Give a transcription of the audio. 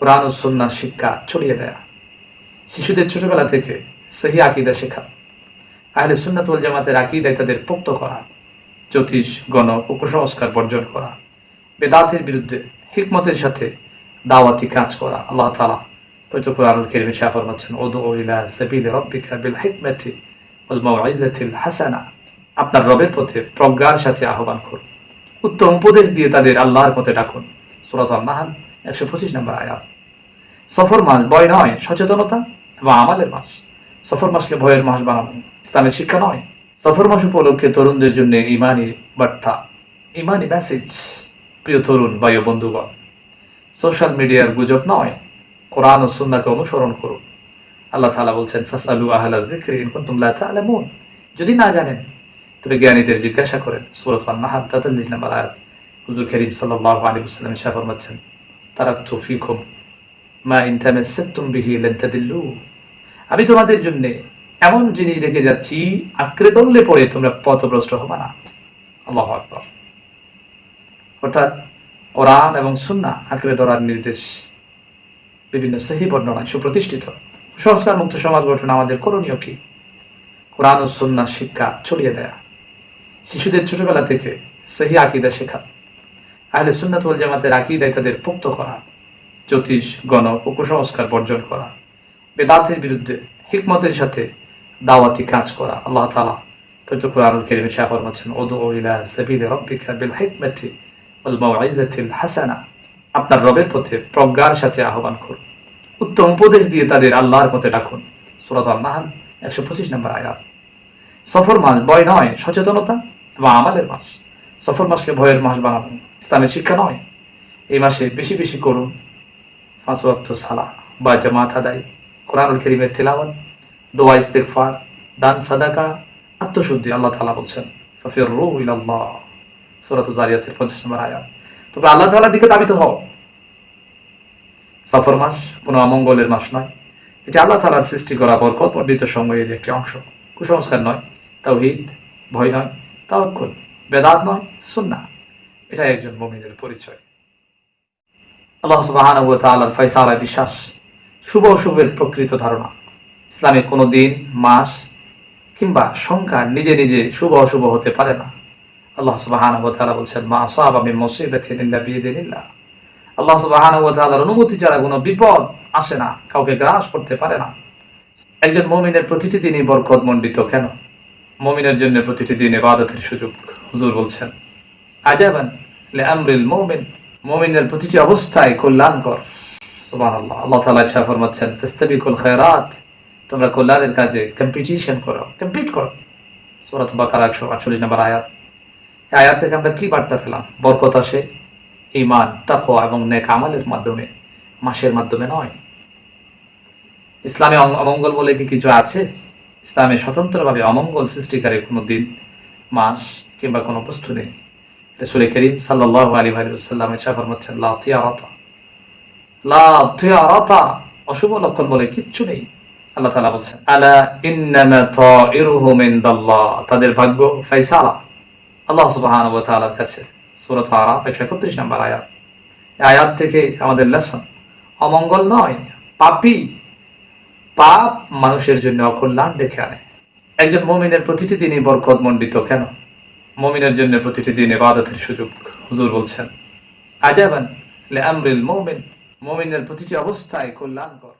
কোরআন ও সুন্নাহ শিক্ষা ছড়িয়ে দেয়া, শিশুদের ছোটবেলা থেকে সহি আকীদা শেখা, আহলে সুন্নাত ওয়াল জামাতের আকীদায় তাদের পোক্ত করা, জ্যোতিষ, গণক ও কুসংস্কার বর্জন করা, বেদাতের বিরুদ্ধে হিকমতের সাথে দাওয়াতি কাজ করা। আল্লাহ তাআলা পবিত্র কোরআনুল কারীমে ইরশাদ ফরমাচ্ছেন, উদউ ইলা সাবিলি রাব্বিকা বিল হিকমাতি ওয়াল মাউইযাতিল হাসানা, আপনার রবের পথে প্রজ্ঞার সাথে আহ্বান করুন, উত্তম উপদেশ দিয়ে তাদের আল্লাহর পথে ডাকুন। সূরা আন-নাহল 125 নম্বর আয়াত। সফর মাস ভয় নয়, সচেতনতা এবং আমালের মাস। সফর মাসকে ভয়ের মাস বানানো ইসলামের শিক্ষা নয়। সফর মাস উপলক্ষে তরুণদের জন্য ইমানি বার্তা, ইমানি মেসেজ। প্রিয় তরুণ ভাই ও বন্ধুগণ, সোশ্যাল মিডিয়ার গুজব নয়, কোরআন ও সুন্নাহকে অনুসরণ করুন। আল্লাহ তাআলা বলছেন, ফাসআলু আহলা যিকরি ইন কুনতুম লা তা'লামুন, যদি না জানেন তবে জ্ঞানীদের জিজ্ঞাসা করেন। সূরা আন-নাহল 43 নম্বর আয়াত। হুজুর কারীম সাল্লাল্লাহু আলাইহি ওয়াসাল্লাম ইরশাদ ফরমাচ্ছেন, তারাকতু ফীকুম মা ইন তামাসসাকতুম বিহি লান তাদিল্লু, আমি তোমাদের জন্য এমন জিনিস রেখে যাচ্ছি, আঁকড়ে ধরলে পড়ে তোমরা পথভ্রষ্ট হবে না। আল্লাহু আকবার। অর্থাৎ কোরআন এবং সুন্নাহ আঁকড়ে ধরার নির্দেশ বিভিন্ন সহিহ বর্ণনায় সুপ্রতিষ্ঠিত। সংস্কার মুক্ত সমাজ গঠন আমাদের করণীয় কি? কোরআন ও সুন্নাহ শিক্ষা ছড়িয়ে দেয়া, শিশুদের ছোটবেলা থেকে সহি আকীদা শেখা, আহলে সুন্নাত ওয়াল জামাতের আকীদায় তাদের পোক্ত করা, জ্যোতিষ, গণক ও কুসংস্কার বর্জন করা, বেদাতের বিরুদ্ধে হিকমতের সাথে দাওয়াতি কাজ করা। আল্লাহ তাআলা পবিত্র কোরআনুল কারীমে ইরশাদ ফরমাচ্ছেন, উদউ ইলা সাবিলি রাব্বিকা বিল হিকমাতি ওয়াল মাউইযাতিল হাসানা, আপনার রবের পথে প্রজ্ঞার সাথে আহ্বান করুন, উত্তম উপদেশ দিয়ে তাদের আল্লাহর পথে ডাকুন। সূরা আন-নাহল 125 নম্বর আয়াত। সফর মাস ভয় নয়, সচেতনতা এবং আমালের মাস। সফর মাসকে ভয়ের মাস বানানো ইসলামের শিক্ষা নয়। এই মাসে বেশি বেশি করুন 5 ওয়াক্ত সালাহ বা জামাত আদায়, কোরআনুল কারীমের তিলাওয়াত, দোয়া, ইস্তিগফার, দান, সাদাকা, আত্মশুদ্ধি। আল্লাহ তাআলা বলছেন, ফাফিরু ইলাল্লাহ, সূরা যারিয়াতের 50 নম্বর আয়াত। তবে আল্লাহ তাআলার দিকে ধাবিত হও। সফর মাস কোনো অমঙ্গলের মাস নয়, এটি আল্লাহ তাআলার সৃষ্টি করা বরকতমণ্ডিত সময়ের একটি অংশ। কুসংস্কার নয়, তাওহীদ, ভয় নয়, তাওয়াক্কুল, বেদাত নয়, সুন্নাহ। এটা একজন মুমিনের পরিচয়। আল্লাহ সুবহানাহু ওয়া তাআলার ফয়সালায় বিশ্বাস, শুভ অশুভের প্রকৃত ধারণা। ইসলামে কোনো দিন, মাস কিংবা সংখ্যা নিজে নিজে শুভ অশুভ হতে পারে না। আল্লাহ সুবহানাহু ওয়া তাআলা বলছেন, মা আসাবা মিন মুসিবাতিন ইল্লা বিইذনিল্লাহ, আল্লাহ সুবহানাহু ওয়া তাআলার অনুমতি ছাড়া কোনো বিপদ আসে না, কাউকে গ্রাস করতে পারে না। একজন মুমিনের প্রতিটি দিনই বরকতমণ্ডিত। কেন? মুমিনের জন্য প্রতিটি দিন ইবাদতের সুযোগ। হুজুর বলছেন, আজাবান লিআমরিল মুমিন, মুমিনের প্রতিটি অবস্থায় কল্যাণকর। সুবহানাল্লাহ। আল্লাহ তাআলা ইরশাদ ফরমাচ্ছেন, ফাস্তাবিকুল খায়রাত, তোমরা কল্যাণের কাজে কম্পিটিশন করো, কম্পিট করো। সূরা বাকারা 148 নম্বর আয়াত। এই আয়াত থেকে আমরা কি বার্তা পেলাম? বরকত আসে ঈমান, তাকওয়া এবং নেক আমলের মাধ্যমে, মাসের মাধ্যমে নয়। ইসলামে অমঙ্গল বলে কি কিছু আছে? ইসলামে স্বতন্ত্রভাবে অমঙ্গল সৃষ্টিকারী কোনো দিন, মাস কিংবা কোনো বস্তু নেই। রাসূল কারীম সাল্লাল্লাহু আলাইহি ওয়াসাল্লাম ইরশাদ ফরমাচ্ছেন, লা তিয়ারাতা, লা তিয়ারাতা, অশুভ লক্ষণ বলে কিচ্ছু নেই। আল্লাহ তাআলা বলছেন, আলা ইন্নামা তাইরুহুম ইনদাল্লাহ, তাদের ভাগ্য ফয়সালা আল্লাহ সুবহানাহু ওয়া তাআলার কাছে। সূরা আরাফ 131 নম্বর আয়াত। এই আয়াত থেকে আমাদের লেসন, অমঙ্গল নয়, পাপী, পাপ মানুষের জন্য অকল্যাণ ডেকে আনে। একজন মুমিনের প্রতিটি দিনই বরকতমণ্ডিত। কেন? মুমিনের জন্য প্রতিটি দিন ইবাদতের সুযোগ। হুজুর বলছেন, আজাবান লিআমরিল মুমিন, মুমিনের প্রতিটি অবস্থায় কল্যাণকর।